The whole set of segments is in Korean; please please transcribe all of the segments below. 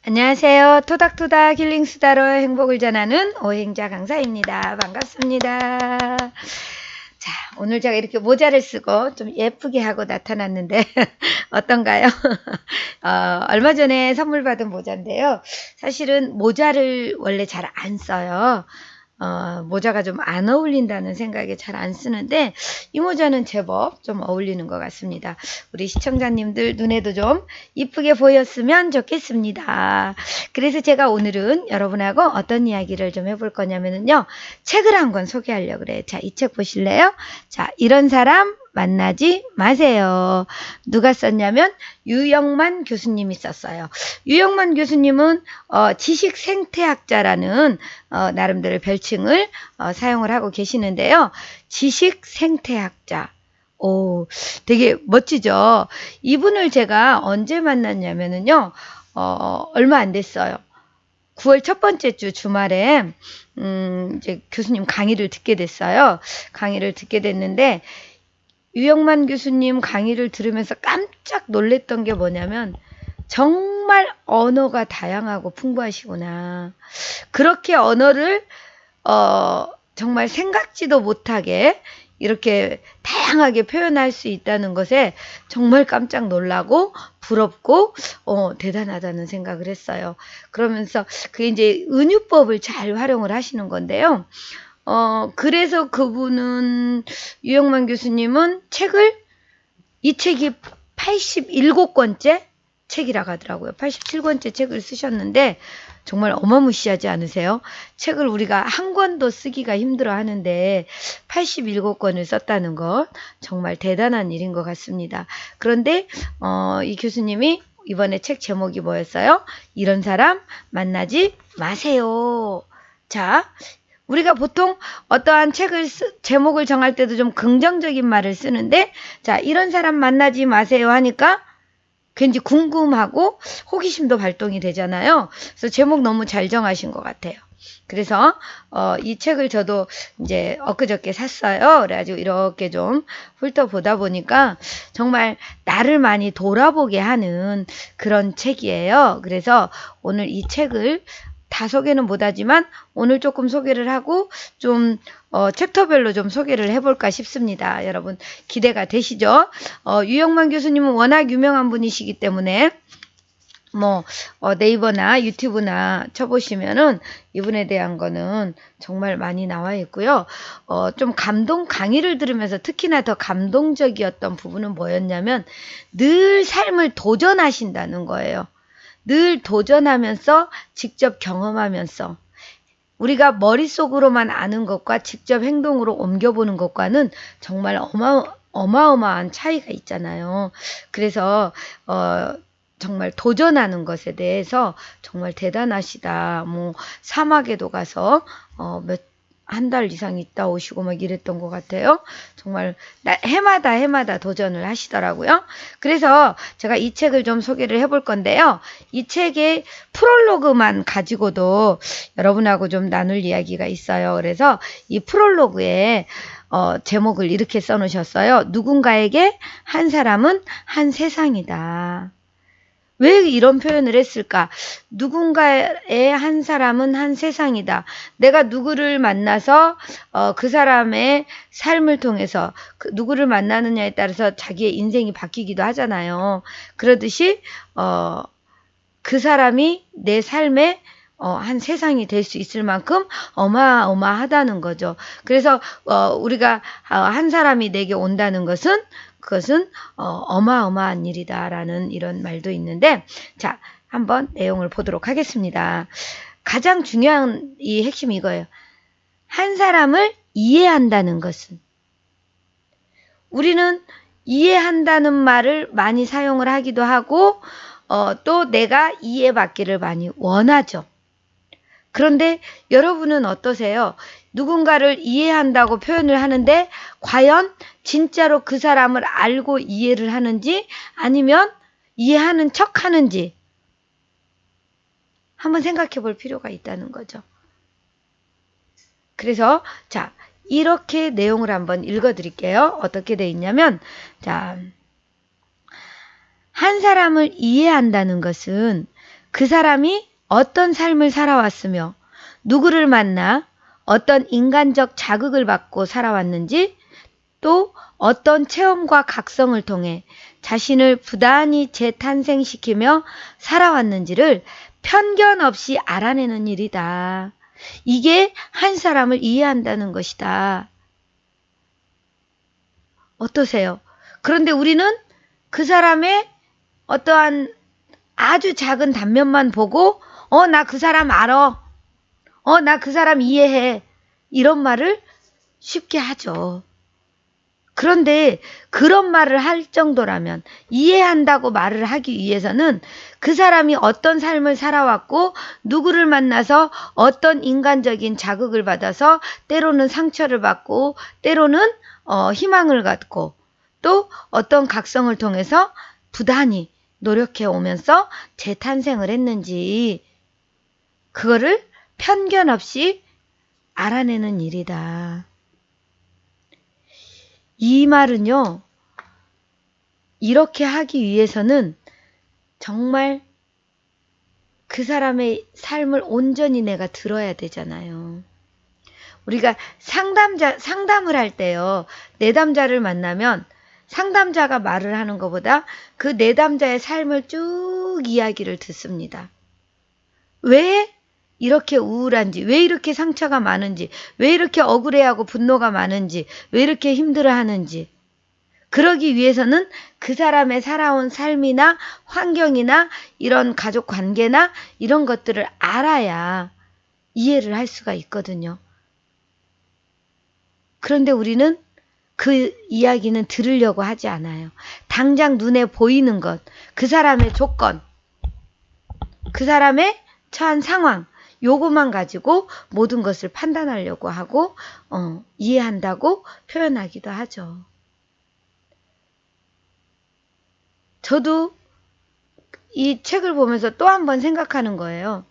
안녕하세요. 토닥토닥 힐링수다로 행복을 전하는 오행자 강사입니다. 반갑습니다. 자, 오늘 제가 이렇게 모자를 쓰고 좀 예쁘게 하고 나타났는데 어떤가요? 얼마 전에 선물 받은 모자인데요. 사실은 모자를 원래 잘 안 써요. 모자가 좀 안 어울린다는 생각에 잘 안 쓰는데 이 모자는 제법 좀 어울리는 것 같습니다. 우리 시청자님들 눈에도 좀 이쁘게 보였으면 좋겠습니다. 그래서 제가 오늘은 여러분하고 어떤 이야기를 좀 해볼 거냐면요. 책을 한 권 소개하려고 그래요. 자, 이 책 보실래요? 자, 이런 사람 만나지 마세요. 누가 썼냐면 유영만 교수님이 썼어요. 유영만 교수님은 지식 생태학자라는 나름대로 별칭을 사용을 하고 계시는데요. 지식 생태학자. 오, 되게 멋지죠? 이분을 제가 언제 만났냐면요. 얼마 안 됐어요. 9월 첫 번째 주 주말에 이제 교수님 강의를 듣게 됐어요. 강의를 듣게 됐는데 유영만 교수님 강의를 들으면서 깜짝 놀랐던 게 뭐냐면 정말 언어가 다양하고 풍부하시구나. 그렇게 언어를 정말 생각지도 못하게 이렇게 다양하게 표현할 수 있다는 것에 정말 깜짝 놀라고 부럽고 대단하다는 생각을 했어요. 그러면서 그게 이제 은유법을 잘 활용을 하시는 건데요. 그래서 그분은 유영만 교수님은 이 책이 87권째 책이라고 하더라고요. 87권째 책을 쓰셨는데 정말 어마무시하지 않으세요? 책을 우리가 한 권도 쓰기가 힘들어 하는데 87권을 썼다는 것 정말 대단한 일인 것 같습니다. 그런데 이 교수님이 이번에 책 제목이 뭐였어요? 이런 사람 만나지 마세요. 자, 우리가 보통 어떠한 책을 제목을 정할 때도 좀 긍정적인 말을 쓰는데 자, 이런 사람 만나지 마세요 하니까 괜히 궁금하고 호기심도 발동이 되잖아요. 그래서 제목 너무 잘 정하신 것 같아요. 그래서 이 책을 저도 이제 엊그저께 샀어요. 그래가지고 이렇게 좀 훑어보다 보니까 정말 나를 많이 돌아보게 하는 그런 책이에요. 그래서 오늘 이 책을 다 소개는 못하지만 오늘 조금 소개를 하고 좀 챕터별로 좀 소개를 해볼까 싶습니다. 여러분 기대가 되시죠? 유영만 교수님은 워낙 유명한 분이시기 때문에 네이버나 유튜브나 쳐보시면은 이분에 대한 거는 정말 많이 나와 있고요. 좀 강의를 들으면서 특히나 더 감동적이었던 부분은 뭐였냐면 늘 삶을 도전하신다는 거예요. 늘 도전하면서 직접 경험하면서 우리가 머릿속으로만 아는 것과 직접 행동으로 옮겨보는 것과는 정말 어마어마한 차이가 있잖아요. 그래서 정말 도전하는 것에 대해서 정말 대단하시다. 사막에도 가서 한 달 이상 있다 오시고 막 이랬던 것 같아요. 정말 해마다 도전을 하시더라고요. 그래서 제가 이 책을 좀 소개를 해볼 건데요. 이 책의 프롤로그만 가지고도 여러분하고 좀 나눌 이야기가 있어요. 그래서 이 프롤로그에 제목을 이렇게 써놓으셨어요. 누군가에게 한 사람은 한 세상이다. 왜 이런 표현을 했을까? 누군가의 한 사람은 한 세상이다. 내가 누구를 만나서 그 사람의 삶을 통해서 누구를 만나느냐에 따라서 자기의 인생이 바뀌기도 하잖아요. 그러듯이 그 사람이 내 삶에 한 세상이 될 수 있을 만큼 어마어마하다는 거죠. 그래서 우리가 한 사람이 내게 온다는 것은 그것은 어마어마한 일이다라는 이런 말도 있는데 자, 한번 내용을 보도록 하겠습니다. 가장 중요한 이 핵심이 이거예요. 한 사람을 이해한다는 것은 우리는 이해한다는 말을 많이 사용을 하기도 하고 또 내가 이해받기를 많이 원하죠. 그런데 여러분은 어떠세요? 누군가를 이해한다고 표현을 하는데 과연 진짜로 그 사람을 알고 이해를 하는지 아니면 이해하는 척 하는지 한번 생각해 볼 필요가 있다는 거죠. 그래서 자, 이렇게 내용을 한번 읽어 드릴게요. 어떻게 돼 있냐면 자, 한 사람을 이해한다는 것은 그 사람이 어떤 삶을 살아왔으며 누구를 만나 어떤 인간적 자극을 받고 살아왔는지, 또 어떤 체험과 각성을 통해 자신을 부단히 재탄생시키며 살아왔는지를 편견 없이 알아내는 일이다. 이게 한 사람을 이해한다는 것이다. 어떠세요? 그런데 우리는 그 사람의 어떠한 아주 작은 단면만 보고 나 그 사람 알아. 나 그 사람 이해해. 이런 말을 쉽게 하죠. 그런데 그런 말을 할 정도라면, 이해한다고 말을 하기 위해서는 그 사람이 어떤 삶을 살아왔고 누구를 만나서 어떤 인간적인 자극을 받아서 때로는 상처를 받고 때로는 희망을 갖고 또 어떤 각성을 통해서 부단히 노력해 오면서 재탄생을 했는지, 그거를 편견 없이 알아내는 일이다. 이 말은요, 이렇게 하기 위해서는 정말 그 사람의 삶을 온전히 내가 들어야 되잖아요. 우리가 상담을 할 때요, 내담자를 만나면 상담자가 말을 하는 것보다 그 내담자의 삶을 쭉 이야기를 듣습니다. 왜 이렇게 우울한지, 왜 이렇게 상처가 많은지, 왜 이렇게 억울해하고 분노가 많은지, 왜 이렇게 힘들어하는지. 그러기 위해서는 그 사람의 살아온 삶이나 환경이나 이런 가족 관계나 이런 것들을 알아야 이해를 할 수가 있거든요. 그런데 우리는 그 이야기는 들으려고 하지 않아요. 당장 눈에 보이는 것, 그 사람의 조건, 그 사람의 처한 상황, 요거만 가지고 모든 것을 판단하려고 하고 이해한다고 표현하기도 하죠. 저도 이 책을 보면서 또 한 번 생각하는 거예요.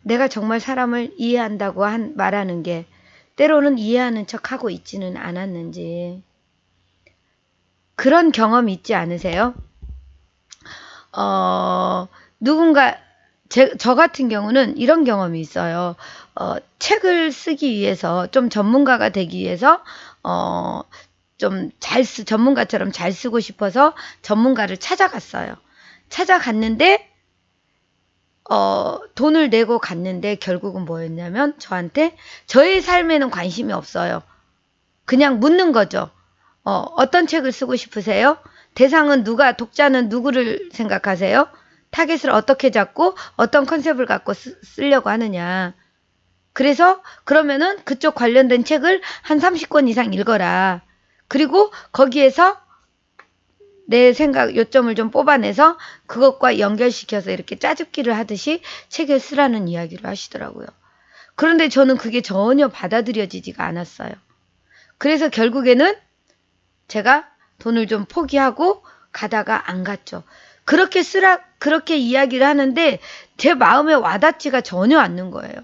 내가 정말 사람을 이해한다고 말하는 게 때로는 이해하는 척하고 있지는 않았는지. 그런 경험 있지 않으세요? 누군가 저 같은 경우는 이런 경험이 있어요. 책을 쓰기 위해서, 좀 전문가가 되기 위해서 좀 전문가처럼 잘 쓰고 싶어서 전문가를 찾아갔어요. 찾아갔는데 돈을 내고 갔는데 결국은 뭐였냐면 저한테 저의 삶에는 관심이 없어요. 그냥 묻는 거죠. 어떤 책을 쓰고 싶으세요? 대상은 독자는 누구를 생각하세요? 타겟을 어떻게 잡고 어떤 컨셉을 갖고 쓰려고 하느냐. 그래서 그러면은 그쪽 관련된 책을 한 30권 이상 읽어라. 그리고 거기에서 내 생각 요점을 좀 뽑아내서 그것과 연결시켜서 이렇게 짜집기를 하듯이 책을 쓰라는 이야기를 하시더라고요. 그런데 저는 그게 전혀 받아들여지지가 않았어요. 그래서 결국에는 제가 돈을 좀 포기하고 가다가 안 갔죠. 그렇게 이야기를 하는데 제 마음에 와닿지가 전혀 않는 거예요.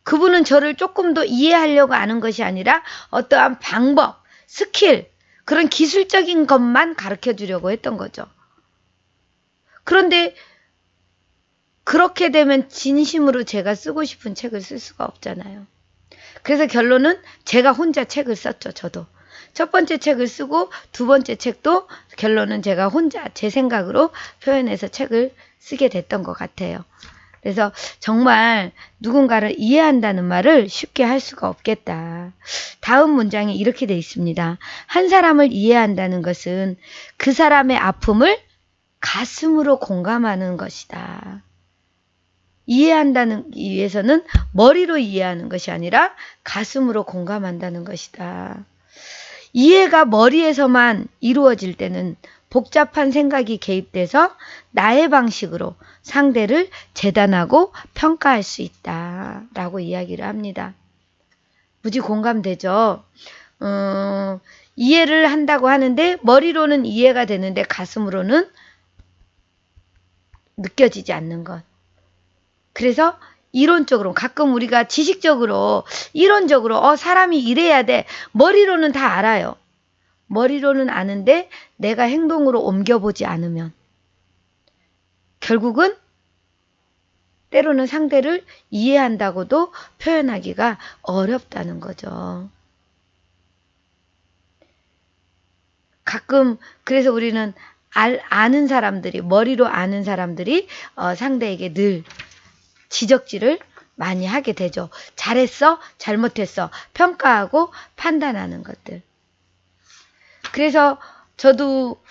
그분은 저를 조금 더 이해하려고 하는 것이 아니라 어떠한 방법, 스킬, 그런 기술적인 것만 가르쳐 주려고 했던 거죠. 그런데 그렇게 되면 진심으로 제가 쓰고 싶은 책을 쓸 수가 없잖아요. 그래서 결론은 제가 혼자 책을 썼죠, 저도. 첫 번째 책을 쓰고 두 번째 책도 결론은 제가 혼자 제 생각으로 표현해서 책을 쓰게 됐던 것 같아요. 그래서 정말 누군가를 이해한다는 말을 쉽게 할 수가 없겠다. 다음 문장에 이렇게 돼 있습니다. 한 사람을 이해한다는 것은 그 사람의 아픔을 가슴으로 공감하는 것이다. 이해한다는 위해서는 머리로 이해하는 것이 아니라 가슴으로 공감한다는 것이다. 이해가 머리에서만 이루어질 때는 복잡한 생각이 개입돼서 나의 방식으로 상대를 재단하고 평가할 수 있다 라고 이야기를 합니다. 무지 공감되죠? 이해를 한다고 하는데 머리로는 이해가 되는데 가슴으로는 느껴지지 않는 것. 그래서 이론적으로, 가끔 우리가 지식적으로 이론적으로 사람이 이래야 돼, 머리로는 다 알아요. 머리로는 아는데 내가 행동으로 옮겨보지 않으면 결국은 때로는 상대를 이해한다고도 표현하기가 어렵다는 거죠. 가끔 그래서 우리는 아는 사람들이, 머리로 아는 사람들이 상대에게 늘 지적질을 많이 하게 되죠. 잘했어? 잘못했어? 평가하고 판단하는 것들. 그래서 저도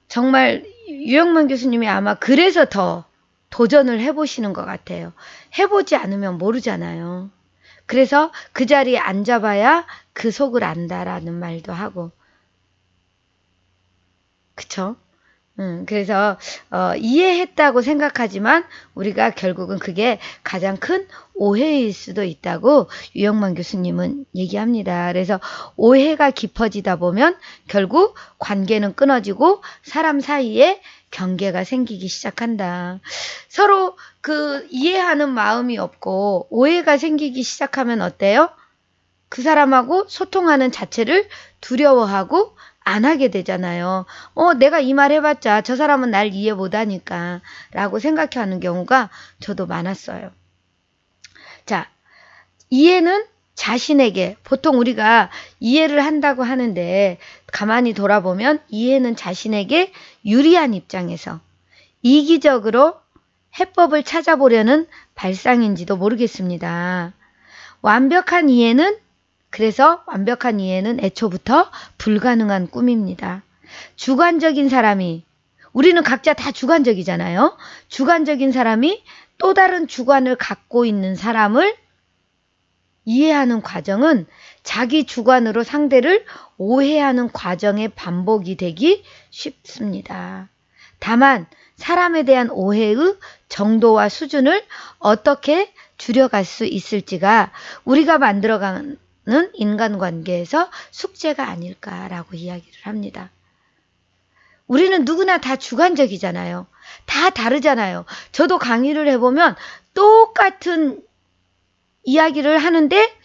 정말 유영만 교수님이 아마 그래서 더 도전을 해보시는 것 같아요. 해보지 않으면 모르잖아요. 그래서 그 자리에 앉아봐야 그 속을 안다라는 말도 하고. 그쵸? 그래서 이해했다고 생각하지만 우리가 결국은 그게 가장 큰 오해일 수도 있다고 유영만 교수님은 얘기합니다. 그래서 오해가 깊어지다 보면 결국 관계는 끊어지고 사람 사이에 경계가 생기기 시작한다. 서로 그 이해하는 마음이 없고 오해가 생기기 시작하면 어때요? 그 사람하고 소통하는 자체를 두려워하고 안 하게 되잖아요. 내가 이 말 해봤자 저 사람은 날 이해 못하니까 라고 생각하는 경우가 저도 많았어요. 자, 이해는 자신에게, 보통 우리가 이해를 한다고 하는데 가만히 돌아보면 이해는 자신에게 유리한 입장에서 이기적으로 해법을 찾아보려는 발상인지도 모르겠습니다. 그래서 완벽한 이해는 애초부터 불가능한 꿈입니다. 주관적인 사람이, 우리는 각자 다 주관적이잖아요. 주관적인 사람이 또 다른 주관을 갖고 있는 사람을 이해하는 과정은 자기 주관으로 상대를 오해하는 과정의 반복이 되기 쉽습니다. 다만 사람에 대한 오해의 정도와 수준을 어떻게 줄여갈 수 있을지가 우리가 만들어가는 인간관계에서 숙제가 아닐까라고 이야기를 합니다. 우리는 누구나 다 주관적이잖아요. 다 다르잖아요. 저도 강의를 해보면 똑같은 이야기를 하는데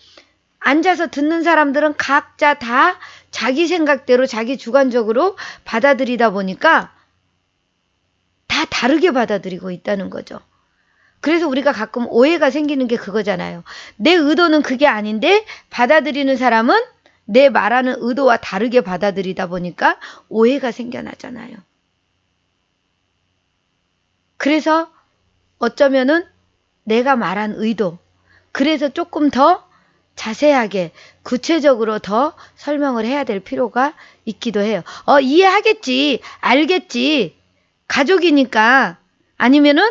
앉아서 듣는 사람들은 각자 다 자기 생각대로 자기 주관적으로 받아들이다 보니까 다 다르게 받아들이고 있다는 거죠. 그래서 우리가 가끔 오해가 생기는 게 그거잖아요. 내 의도는 그게 아닌데 받아들이는 사람은 내 말하는 의도와 다르게 받아들이다 보니까 오해가 생겨나잖아요. 그래서 어쩌면은 내가 말한 의도, 그래서 조금 더 자세하게 구체적으로 더 설명을 해야 될 필요가 있기도 해요. 이해하겠지, 알겠지, 가족이니까, 아니면은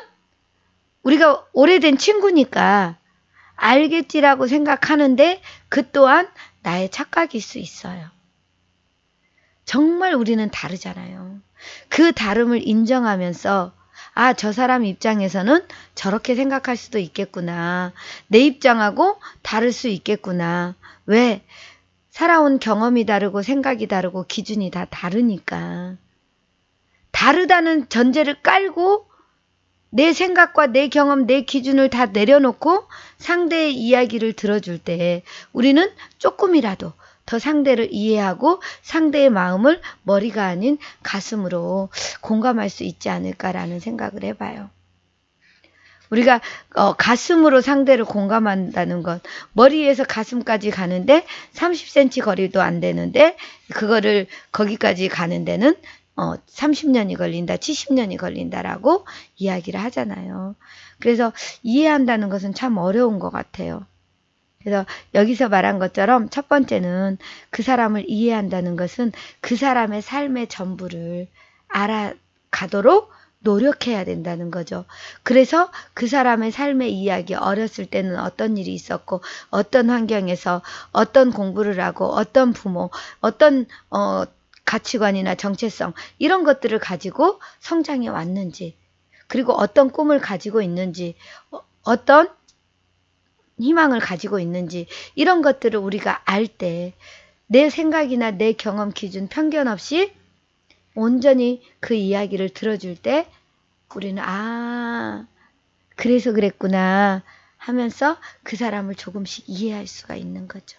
우리가 오래된 친구니까 알겠지라고 생각하는데 그 또한 나의 착각일 수 있어요. 정말 우리는 다르잖아요. 그 다름을 인정하면서 저 사람 입장에서는 저렇게 생각할 수도 있겠구나. 내 입장하고 다를 수 있겠구나. 왜? 살아온 경험이 다르고 생각이 다르고 기준이 다 다르니까. 다르다는 전제를 깔고 내 생각과 내 경험, 내 기준을 다 내려놓고 상대의 이야기를 들어줄 때 우리는 조금이라도 더 상대를 이해하고 상대의 마음을 머리가 아닌 가슴으로 공감할 수 있지 않을까라는 생각을 해봐요. 우리가 가슴으로 상대를 공감한다는 것, 머리에서 가슴까지 가는데 30cm 거리도 안 되는데 그거를 거기까지 가는 데는 30년이 걸린다, 70년이 걸린다라고 이야기를 하잖아요. 그래서 이해한다는 것은 참 어려운 것 같아요. 그래서 여기서 말한 것처럼 첫 번째는 그 사람을 이해한다는 것은 그 사람의 삶의 전부를 알아가도록 노력해야 된다는 거죠. 그래서 그 사람의 삶의 이야기, 어렸을 때는 어떤 일이 있었고 어떤 환경에서 어떤 공부를 하고 어떤 부모, 어떤 가치관이나 정체성 이런 것들을 가지고 성장해 왔는지, 그리고 어떤 꿈을 가지고 있는지, 어떤 희망을 가지고 있는지, 이런 것들을 우리가 알 때 내 생각이나 내 경험 기준 편견 없이 온전히 그 이야기를 들어줄 때 우리는 그래서 그랬구나 하면서 그 사람을 조금씩 이해할 수가 있는 거죠.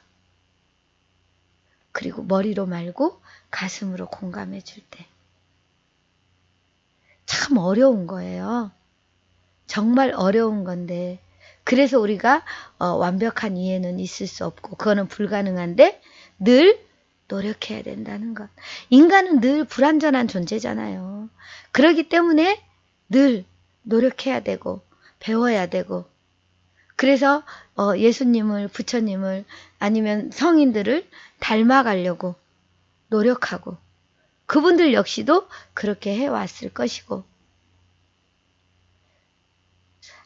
그리고 머리로 말고 가슴으로 공감해 줄 때. 참 어려운 거예요. 정말 어려운 건데 그래서 우리가 완벽한 이해는 있을 수 없고 그거는 불가능한데 늘 노력해야 된다는 것. 인간은 늘 불완전한 존재잖아요. 그렇기 때문에 늘 노력해야 되고 배워야 되고 그래서 예수님을 부처님을 아니면 성인들을 닮아가려고 노력하고 그분들 역시도 그렇게 해왔을 것이고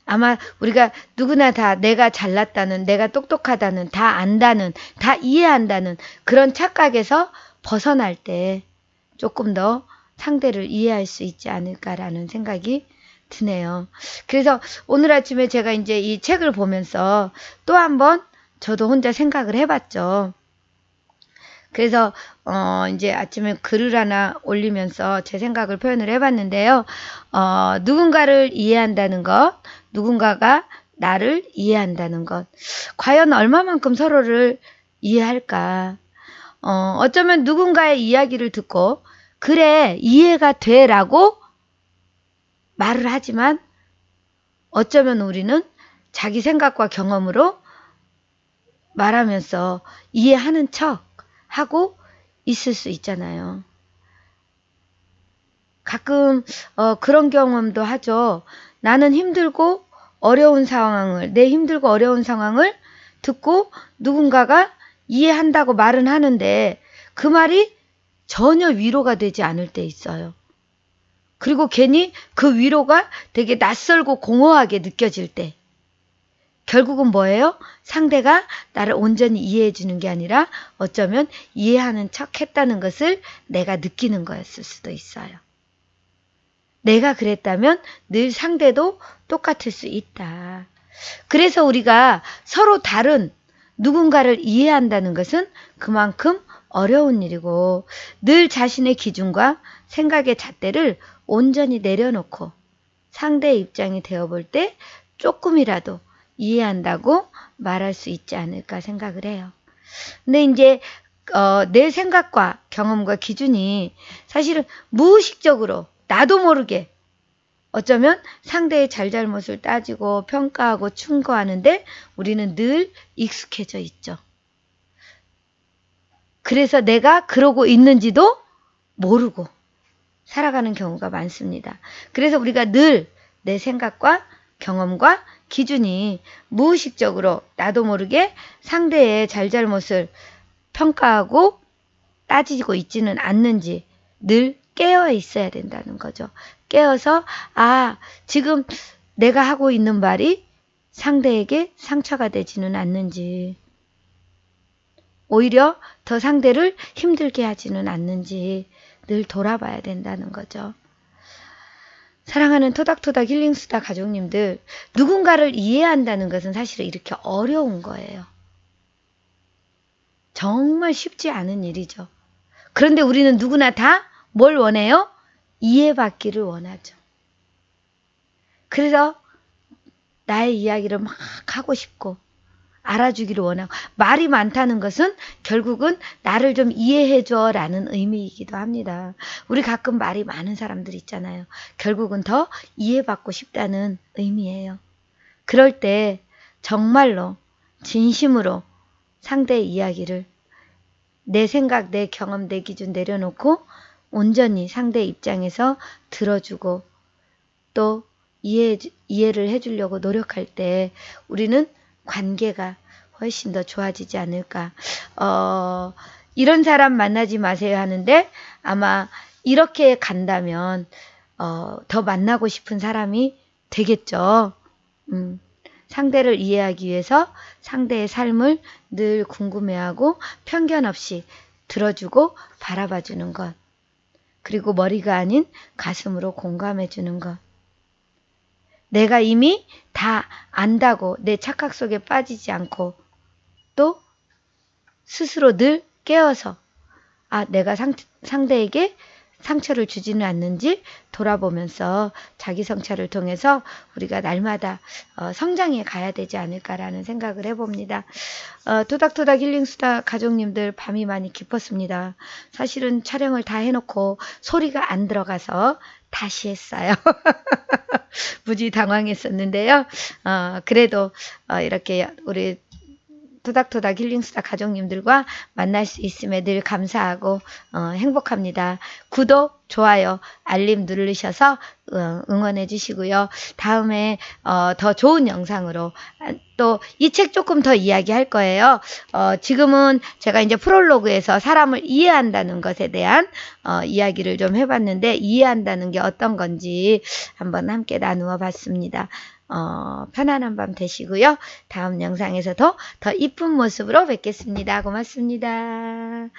아마 우리가 누구나 다 내가 잘났다는 내가 똑똑하다는 다 안다는 다 이해한다는 그런 착각에서 벗어날 때 조금 더 상대를 이해할 수 있지 않을까라는 생각이 드네요. 그래서 오늘 아침에 제가 이제 이 책을 보면서 또 한번 저도 혼자 생각을 해봤죠. 그래서 이제 아침에 글을 하나 올리면서 제 생각을 표현을 해봤는데요. 누군가를 이해한다는 것, 누군가가 나를 이해한다는 것, 과연 얼마만큼 서로를 이해할까? 어쩌면 누군가의 이야기를 듣고 그래 이해가 돼라고 말을 하지만 어쩌면 우리는 자기 생각과 경험으로 말하면서 이해하는 척 하고 있을 수 있잖아요. 가끔 그런 경험도 하죠. 나는 힘들고 어려운 상황을 내 힘들고 어려운 상황을 듣고 누군가가 이해한다고 말은 하는데 그 말이 전혀 위로가 되지 않을 때 있어요. 그리고 괜히 그 위로가 되게 낯설고 공허하게 느껴질 때 결국은 뭐예요? 상대가 나를 온전히 이해해 주는 게 아니라 어쩌면 이해하는 척 했다는 것을 내가 느끼는 거였을 수도 있어요. 내가 그랬다면 늘 상대도 똑같을 수 있다. 그래서 우리가 서로 다른 누군가를 이해한다는 것은 그만큼 어려운 일이고 늘 자신의 기준과 생각의 잣대를 온전히 내려놓고 상대의 입장이 되어볼 때 조금이라도 이해한다고 말할 수 있지 않을까 생각을 해요. 근데 이제 내 생각과 경험과 기준이 사실은 무의식적으로 나도 모르게 어쩌면 상대의 잘잘못을 따지고 평가하고 충고하는데 우리는 늘 익숙해져 있죠. 그래서 내가 그러고 있는지도 모르고 살아가는 경우가 많습니다. 그래서 우리가 늘 내 생각과 경험과 기준이 무의식적으로 나도 모르게 상대의 잘잘못을 평가하고 따지고 있지는 않는지 늘 깨어 있어야 된다는 거죠. 깨어서 지금 내가 하고 있는 말이 상대에게 상처가 되지는 않는지 오히려 더 상대를 힘들게 하지는 않는지 늘 돌아봐야 된다는 거죠. 사랑하는 토닥토닥 힐링수다 가족님들, 누군가를 이해한다는 것은 사실은 이렇게 어려운 거예요. 정말 쉽지 않은 일이죠. 그런데 우리는 누구나 다 뭘 원해요? 이해받기를 원하죠. 그래서 나의 이야기를 막 하고 싶고 알아주기를 원하고 말이 많다는 것은 결국은 나를 좀 이해해줘 라는 의미이기도 합니다. 우리 가끔 말이 많은 사람들 있잖아요. 결국은 더 이해받고 싶다는 의미예요. 그럴 때 정말로 진심으로 상대의 이야기를 내 생각, 내 경험, 내 기준 내려놓고 온전히 상대의 입장에서 들어주고 또 이해를 해주려고 노력할 때 우리는 관계가 훨씬 더 좋아지지 않을까. 이런 사람 만나지 마세요 하는데 아마 이렇게 간다면 더 만나고 싶은 사람이 되겠죠. 상대를 이해하기 위해서 상대의 삶을 늘 궁금해하고 편견 없이 들어주고 바라봐주는 것. 그리고 머리가 아닌 가슴으로 공감해주는 것. 내가 이미 다 안다고 내 착각 속에 빠지지 않고 또 스스로 늘 깨어서 내가 상대에게 상처를 주지는 않는지 돌아보면서 자기 성찰을 통해서 우리가 날마다 성장해 가야 되지 않을까라는 생각을 해봅니다. 토닥토닥 힐링수다 가족님들 밤이 많이 깊었습니다. 사실은 촬영을 다 해놓고 소리가 안 들어가서 다시 했어요. 무지 당황했었는데요. 그래도 이렇게 우리 토닥토닥 힐링수다 가족님들과 만날 수 있음에 늘 감사하고 행복합니다. 구독, 좋아요, 알림 누르셔서 응원해 주시고요. 다음에 더 좋은 영상으로 또 이 책 조금 더 이야기할 거예요. 지금은 제가 이제 프롤로그에서 사람을 이해한다는 것에 대한 이야기를 좀 해봤는데, 이해한다는 게 어떤 건지 한번 함께 나누어 봤습니다. 편안한 밤 되시고요. 다음 영상에서 더 이쁜 모습으로 뵙겠습니다. 고맙습니다.